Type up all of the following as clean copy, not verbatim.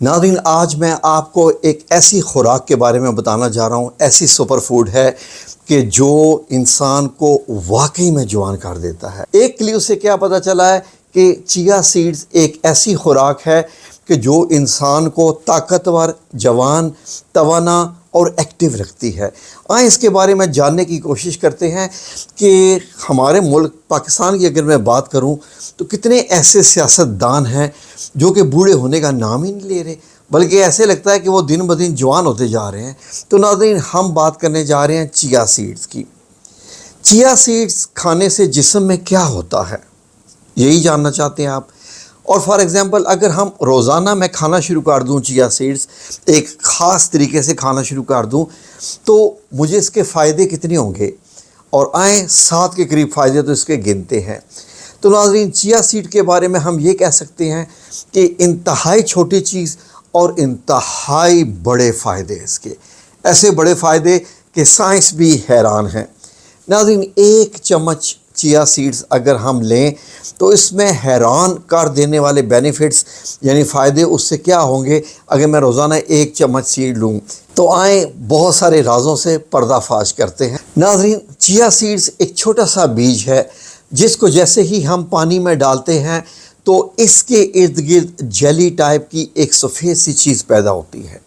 नाज़रीन, आज मैं आपको एक ऐसी खुराक के बारे में बताना जा रहा हूँ, ऐसी सुपर फूड है कि जो इंसान को वाकई में जवान कर देता है। एक क्लिप से क्या पता चला है कि चिया सीड्स एक ऐसी खुराक है कि जो इंसान को ताकतवर, जवान, तवाना और एक्टिव रखती है। आइए इसके बारे में जानने की कोशिश करते हैं कि हमारे मुल्क पाकिस्तान की अगर मैं बात करूं तो कितने ऐसे सियासतदान हैं जो कि बूढ़े होने का नाम ही नहीं ले रहे, बल्कि ऐसे लगता है कि वो दिन ब दिन जवान होते जा रहे हैं। तो नाज़रीन, हम बात करने जा रहे हैं चिया सीड्स की। चिया सीड्स खाने से जिस्म में क्या होता है, यही जानना चाहते हैं आप। और फॉर एग्ज़ाम्पल, अगर हम रोज़ाना मैं खाना शुरू कर दूं चिया सीड्स, एक ख़ास तरीके से खाना शुरू कर दूं, तो मुझे इसके फ़ायदे कितने होंगे। और आए 7 के करीब फ़ायदे तो इसके गिनते हैं। तो नाज़रीन, चिया सीड के बारे में हम ये कह सकते हैं कि इंतहाई छोटी चीज़ और इंतहाई बड़े फ़ायदे इसके, ऐसे बड़े फ़ायदे कि साइंस भी हैरान है। नाज़रीन, 1 चम्मच चिया सीड्स अगर हम लें तो इसमें हैरान कर देने वाले बेनिफिट्स यानी फ़ायदे उससे क्या होंगे अगर मैं रोज़ाना 1 चम्मच सीड लूँ। तो आए बहुत सारे राज़ों से पर्दाफाश करते हैं। नाज़रीन, चिया सीड्स एक छोटा सा बीज है जिसको जैसे ही हम पानी में डालते हैं तो इसके इर्द गिर्द जेली टाइप की एक सफ़ेद सी चीज़ पैदा होती है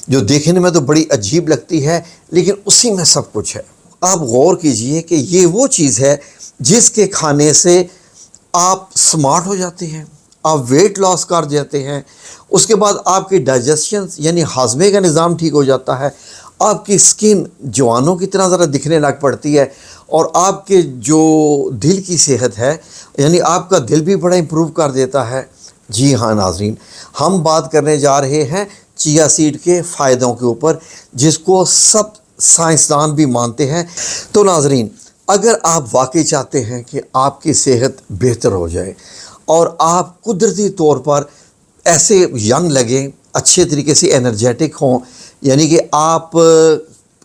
जो देखने में तो बड़ी अजीब लगती है, लेकिन उसी में सब कुछ है। आप गौर कीजिए कि ये वो चीज़ है जिसके खाने से आप स्मार्ट हो जाते हैं, आप वेट लॉस कर जाते हैं, उसके बाद आपकी डाइजेशन यानी हाजमे का निज़ाम ठीक हो जाता है, आपकी स्किन जवानों की तरह ज़रा दिखने लग पड़ती है, और आपके जो दिल की सेहत है यानी आपका दिल भी बड़ा इम्प्रूव कर देता है। जी हाँ नाज़रीन, हम बात करने जा रहे हैं चिया सीड के फ़ायदों के ऊपर, जिसको सब साइंसदान भी मानते हैं। तो नाज़रीन, अगर आप वाकई चाहते हैं कि आपकी सेहत बेहतर हो जाए और आप कुदरती तौर पर ऐसे यंग लगें, अच्छे तरीके से एनर्जेटिक हों, यानी कि आप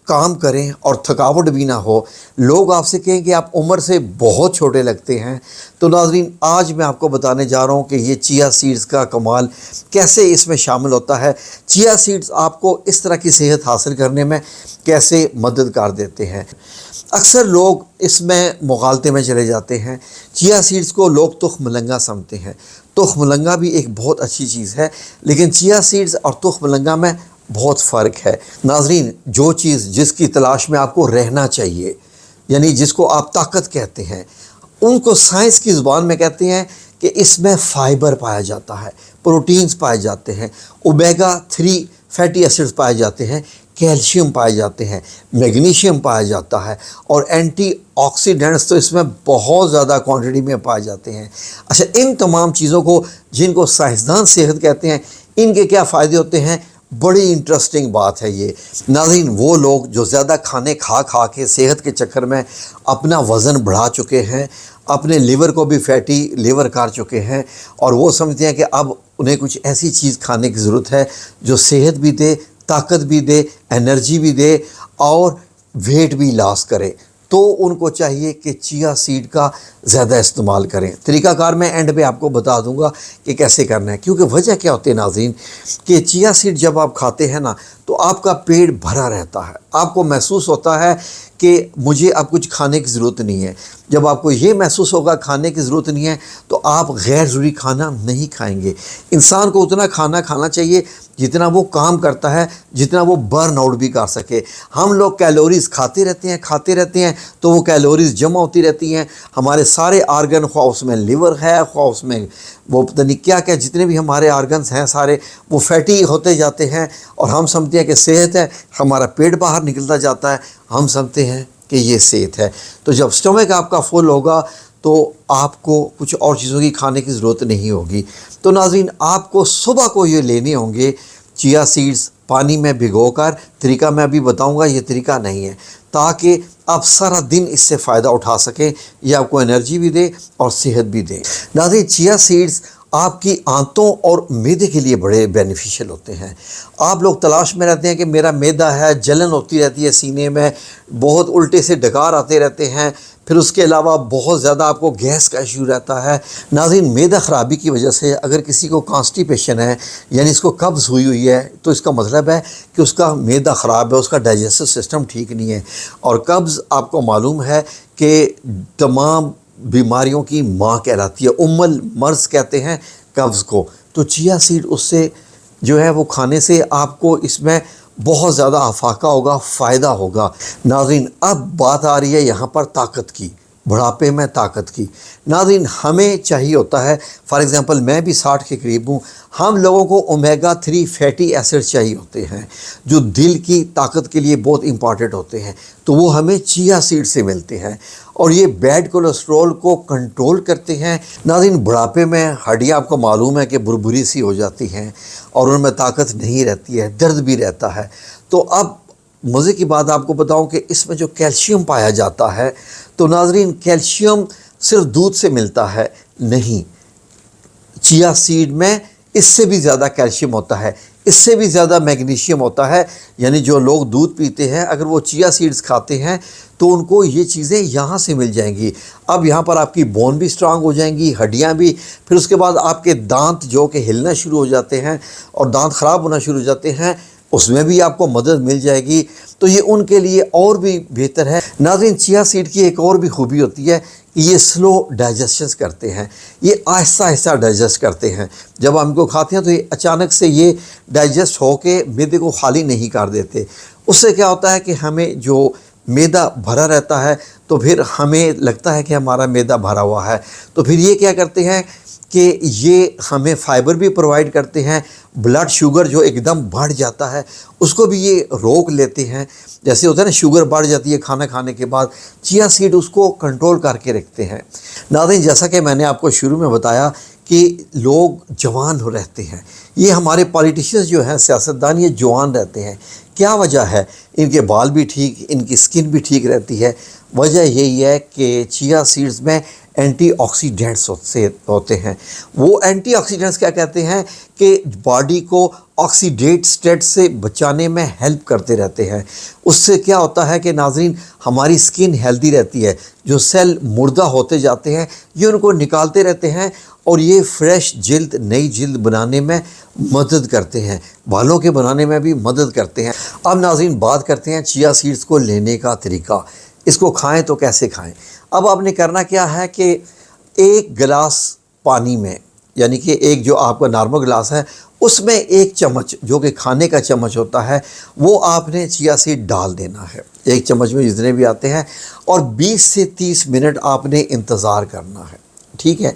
काम करें और थकावट भी ना हो, लोग आपसे कहें कि आप उम्र से बहुत छोटे लगते हैं, तो नाज़रीन आज मैं आपको बताने जा रहा हूँ कि ये चिया सीड्स का कमाल कैसे इसमें शामिल होता है। चिया सीड्स आपको इस तरह की सेहत हासिल करने में कैसे मदद कर देते हैं। अक्सर लोग इसमें मुगालते में चले जाते हैं। चिया सीड्स को लोग तुख मलंगा समझते हैं। तुख मलंगा भी एक बहुत अच्छी चीज़ है, लेकिन चिया सीड्स और तुख मलंगा में बहुत फ़र्क है। नाज़रीन, जो चीज़ जिसकी तलाश में आपको रहना चाहिए, यानी जिसको आप ताकत कहते हैं, उनको साइंस की ज़ुबान में कहते हैं कि इसमें फ़ाइबर पाया जाता है, प्रोटीन्स पाए जाते हैं, ओमेगा 3 फैटी एसिड्स पाए जाते हैं, कैल्शियम पाए जाते हैं, मैग्नीशियम पाया जाता है, और एंटीऑक्सीडेंट्स तो इसमें बहुत ज़्यादा क्वांटिटी में पाए जाते हैं। अच्छा, इन तमाम चीज़ों को जिनको साइंसदान सेहत कहते हैं, इनके क्या फ़ायदे होते हैं, बड़ी इंटरेस्टिंग बात है ये। नाज़रीन, वो लोग जो ज़्यादा खाने खा खा के सेहत के चक्कर में अपना वज़न बढ़ा चुके हैं, अपने लीवर को भी फैटी लीवर कर चुके हैं, और वो समझते हैं कि अब उन्हें कुछ ऐसी चीज़ खाने की ज़रूरत है जो सेहत भी दे, ताकत भी दे, एनर्जी भी दे और वेट भी लॉस करे, तो उनको चाहिए कि चिया सीड का ज़्यादा इस्तेमाल करें। तरीक़ाकार मैं एंड पे आपको बता दूंगा कि कैसे करना है, क्योंकि वजह क्या होती है नाज़रीन कि चिया सीड जब आप खाते हैं ना तो आपका पेट भरा रहता है, आपको महसूस होता है कि मुझे अब कुछ खाने की ज़रूरत नहीं है। जब आपको ये महसूस होगा खाने की ज़रूरत नहीं है तो आप गैर ज़रूरी खाना नहीं खाएंगे। इंसान को उतना खाना खाना चाहिए जितना वो काम करता है, जितना वो बर्न आउट भी कर सके। हम लोग कैलोरीज़ खाते रहते हैं तो वो कैलोरीज़ जमा होती रहती हैं। हमारे सारे आर्गन, ख्वाह उसमें लीवर है, ख्वाह उसमें वो पता नहीं क्या क्या, जितने भी हमारे आर्गन्स हैं सारे वो फैटी होते जाते हैं, और हम समझते हैं कि सेहत है। हमारा पेट बाहर निकलता जाता है, हम समझते हैं कि ये सेहत है। तो जब स्टमक आपका फुल होगा तो आपको कुछ और चीज़ों की खाने की ज़रूरत नहीं होगी। तो नाज़रीन, आपको सुबह को ये लेने होंगे चिया सीड्स पानी में भिगोकर। तरीका मैं अभी बताऊंगा, ये तरीका नहीं है, ताकि आप सारा दिन इससे फ़ायदा उठा सकें। ये आपको एनर्जी भी दे और सेहत भी दे। नाज़रीन, चिया सीड्स آپ کی آنتوں اور معدے کے لیے بڑے بینیفیشل ہوتے ہیں۔ آپ لوگ تلاش میں رہتے ہیں کہ میرا معدہ ہے، جلن ہوتی رہتی ہے سینے میں، بہت الٹے سے ڈکار آتے رہتے ہیں، پھر اس کے علاوہ بہت زیادہ آپ کو گیس کا ایشو رہتا ہے۔ ناظرین، معدہ خرابی کی وجہ سے اگر کسی کو کانسٹیپیشن ہے، یعنی اس کو قبض ہوئی ہے، تو اس کا مطلب ہے کہ اس کا معدہ خراب ہے، اس کا ڈائجسٹو سسٹم ٹھیک نہیں ہے۔ اور قبض آپ کو معلوم ہے کہ تمام بیماریوں کی ماں کہلاتی ہے، ام المرض کہتے ہیں قبض کو۔ تو چیا سیڈ اس سے جو ہے وہ کھانے سے آپ کو اس میں بہت زیادہ افاقہ ہوگا، فائدہ ہوگا۔ ناظرین، اب بات آ رہی ہے یہاں پر طاقت کی، بڑھاپے میں طاقت کی۔ ناظرین، ہمیں چاہیے ہوتا ہے، فار ایگزامپل میں بھی 60 کے قریب ہوں، ہم لوگوں کو اومیگا 3 فیٹی ایسڈ چاہیے ہوتے ہیں جو دل کی طاقت کے لیے بہت امپارٹنٹ ہوتے ہیں، تو وہ ہمیں چیا سیڈ سے ملتے ہیں، اور یہ بیڈ کولیسٹرول کو کنٹرول کرتے ہیں۔ ناظرین، بڑھاپے میں ہڈیاں آپ کو معلوم ہے کہ بربری سی ہو جاتی ہیں اور ان میں طاقت نہیں رہتی ہے، درد بھی رہتا ہے۔ تو اب مزے کی بات آپ کو بتاؤں کہ اس میں جو کیلشیم پایا جاتا ہے، تو ناظرین کیلشیم صرف دودھ سے ملتا ہے نہیں، چیا سیڈ میں اس سے بھی زیادہ کیلشیم ہوتا ہے، اس سے بھی زیادہ میگنیشیم ہوتا ہے۔ یعنی جو لوگ دودھ پیتے ہیں اگر وہ چیا سیڈز کھاتے ہیں تو ان کو یہ چیزیں یہاں سے مل جائیں گی۔ اب یہاں پر آپ کی بون بھی سٹرانگ ہو جائیں گی، ہڈیاں بھی، پھر اس کے بعد آپ کے دانت جو کہ ہلنا شروع ہو جاتے ہیں اور دانت خراب ہونا شروع ہو جاتے ہیں، اس میں بھی آپ کو مدد مل جائے گی، تو یہ ان کے لیے اور بھی بہتر ہے۔ ناظرین، چیا سیڈ کی ایک اور بھی خوبی ہوتی ہے کہ یہ سلو ڈائجسشنز کرتے ہیں، یہ آہستہ آہستہ ڈائجسٹ کرتے ہیں۔ جب ہم کو کھاتے ہیں تو یہ اچانک سے یہ ڈائجسٹ ہو کے معدے کو خالی نہیں کر دیتے۔ اس سے کیا ہوتا ہے کہ ہمیں جو معدہ بھرا رہتا ہے تو پھر ہمیں لگتا ہے کہ ہمارا معدہ بھرا ہوا ہے، تو پھر یہ کیا کرتے ہیں کہ یہ ہمیں فائبر بھی پرووائڈ کرتے ہیں، بلڈ شوگر جو ایک دم بڑھ جاتا ہے اس کو بھی یہ روک لیتے ہیں۔ جیسے ہوتا ہے نا شوگر بڑھ جاتی ہے کھانا کھانے کے بعد، چیا سیڈ اس کو کنٹرول کر کے رکھتے ہیں۔ ناظرین، جیسا کہ میں نے آپ کو شروع میں بتایا کہ لوگ جوان رہتے ہیں، یہ ہمارے پالیٹیشینز جو ہیں، سیاستدان، یہ جوان رہتے ہیں۔ کیا وجہ ہے؟ ان کے بال بھی ٹھیک، ان کی سکن بھی ٹھیک رہتی ہے۔ وجہ یہی ہے کہ چیا سیڈز میں اینٹی آکسیڈنٹس ہوتے ہیں۔ وہ اینٹی آکسیڈنٹس کیا کہتے ہیں کہ باڈی کو آکسیڈیٹ اسٹیٹ سے بچانے میں ہیلپ کرتے رہتے ہیں۔ اس سے کیا ہوتا ہے کہ ناظرین ہماری سکن ہیلدی رہتی ہے، جو سیل مردہ ہوتے جاتے ہیں یہ ان کو نکالتے رہتے ہیں، اور یہ فریش جلد، نئی جلد بنانے میں مدد کرتے ہیں، بالوں کے بنانے میں بھی مدد کرتے ہیں۔ اب ناظرین بات کرتے ہیں چیا سیڈز کو لینے کا طریقہ، اس کو کھائیں تو کیسے کھائیں۔ اب آپ نے کرنا کیا ہے کہ ایک گلاس پانی میں، یعنی کہ ایک جو آپ کا نارمل گلاس ہے اس میں 1 چمچ جو کہ کھانے کا چمچ ہوتا ہے وہ آپ نے چیا سیڈ ڈال دینا ہے، 1 چمچ میں جتنے بھی آتے ہیں، اور 20 سے 30 منٹ آپ نے انتظار کرنا ہے، ٹھیک ہے۔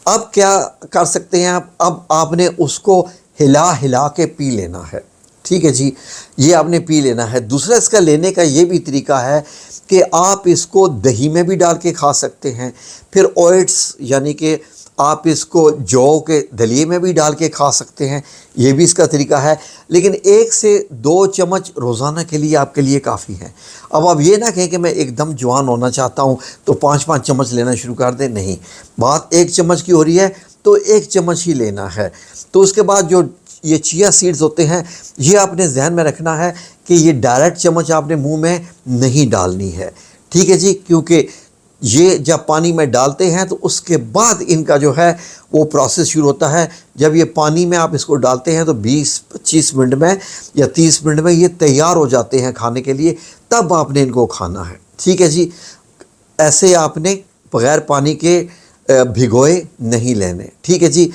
اب کیا کر سکتے ہیں اب آپ نے اس کو ہلا ہلا کے پی لینا ہے، ٹھیک ہے جی، یہ آپ نے پی لینا ہے۔ دوسرا اس کا لینے کا یہ بھی طریقہ ہے کہ آپ اس کو دہی میں بھی ڈال کے کھا سکتے ہیں، پھر اوٹس یعنی کہ آپ اس کو جو کے دلیے میں بھی ڈال کے کھا سکتے ہیں، یہ بھی اس کا طریقہ ہے، لیکن 1 سے 2 چمچ روزانہ کے لیے آپ کے لیے کافی ہیں۔ اب آپ یہ نہ کہیں کہ میں ایک دم جوان ہونا چاہتا ہوں تو 5 چمچ لینا شروع کر دیں، نہیں، بات 1 چمچ کی ہو رہی ہے تو 1 چمچ ہی لینا ہے۔ تو اس کے بعد جو یہ چیا سیڈز ہوتے ہیں یہ آپ نے ذہن میں رکھنا ہے کہ یہ ڈائریکٹ چمچ آپ نے منہ میں نہیں ڈالنی ہے، ٹھیک ہے جی، کیونکہ یہ جب پانی میں ڈالتے ہیں تو اس کے بعد ان کا جو ہے وہ پروسیس شروع ہوتا ہے۔ جب یہ پانی میں آپ اس کو ڈالتے ہیں تو 20-25 منٹ میں یا 30 منٹ میں یہ تیار ہو جاتے ہیں کھانے کے لیے، تب آپ نے ان کو کھانا ہے، ٹھیک ہے جی۔ ایسے آپ نے بغیر پانی کے بھگوئے نہیں لینے، ٹھیک ہے جی۔